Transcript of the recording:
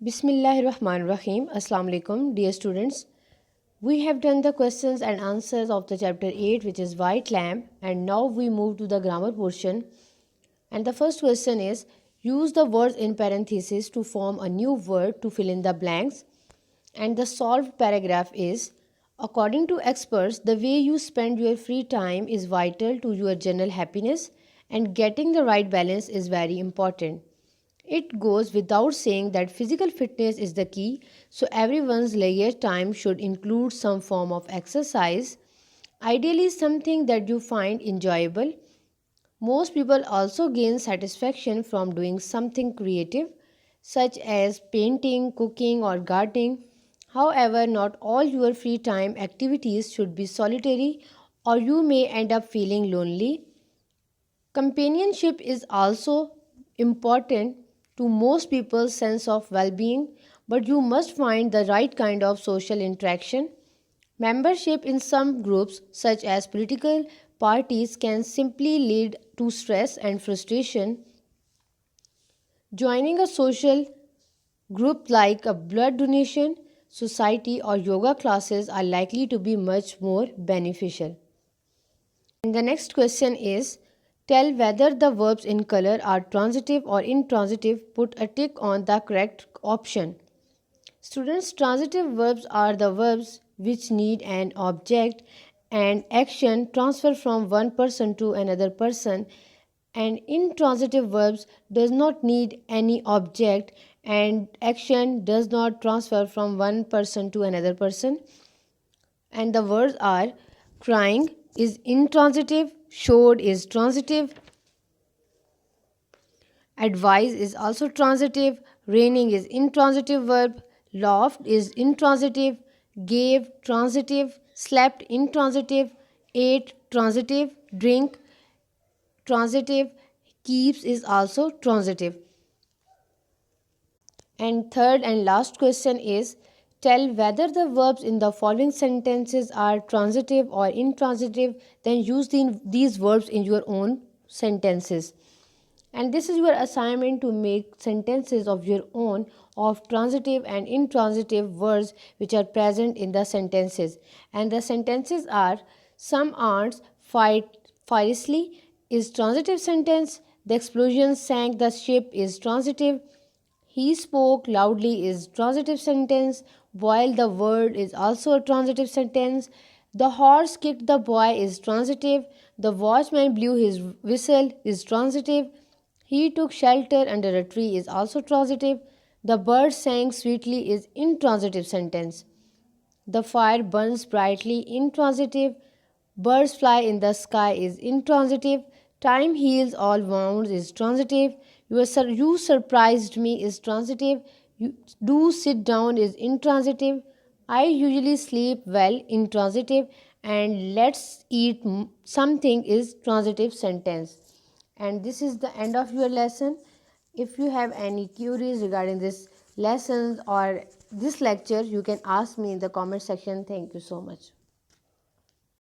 Bismillahirrahmanirrahim. Assalamu alaikum, dear students. We have done the questions and answers of the chapter 8, which is white lamp, and now we move to the grammar portion. And the first question is, use the words in parentheses to form a new word to fill in the blanks. And the solved paragraph is, according to experts, the way you spend your free time is vital to your general happiness, and getting the right balance is very important. It goes without saying that physical fitness is the key, so everyone's leisure time should include some form of exercise, ideally something that you find enjoyable. Most people also gain satisfaction from doing something creative, such as painting, cooking, or gardening. However, not all your free time activities should be solitary, or you may end up feeling lonely. Companionship is also important to most people's sense of well being, but you must find the right kind of social interaction. Membership in some groups, such as political parties, can simply lead to stress and frustration. Joining a social group like a blood donation society or yoga classes are likely to be much more beneficial. And the next question is, tell whether the verbs in color are transitive or intransitive. Put a tick on the correct option. Students, transitive verbs are the verbs which need an object and action transfer from one person to another person, and intransitive verbs does not need any object and action does not transfer from one person to another person. And the words are, crying is intransitive, showed is transitive, advise is also transitive, raining is intransitive verb, laughed is intransitive, gave transitive, slept intransitive, ate transitive, drink transitive, keeps is also transitive. And third and last question is, tell whether the verbs in the following sentences are transitive or intransitive, then use these verbs in your own sentences. And this is your assignment to make sentences of your own of transitive and intransitive words which are present in the sentences. And the sentences are, some ants fight fiercely is transitive sentence, the explosion sank the ship is transitive, he spoke loudly is transitive sentence, while the word is also a transitive sentence. The horse kicked the boy is transitive. The watchman blew his whistle is transitive. He took shelter under a tree is also transitive. The bird sang sweetly is intransitive sentence. The fire burns brightly intransitive. Birds fly in the sky is intransitive. Time heals all wounds is transitive. You surprised me is transitive. You do sit down is intransitive. I usually sleep well intransitive. And let's eat something is transitive sentence. And this is the end of your lesson. If you have any queries regarding this lessons or this lecture, you can ask me in the comment section. Thank you so much.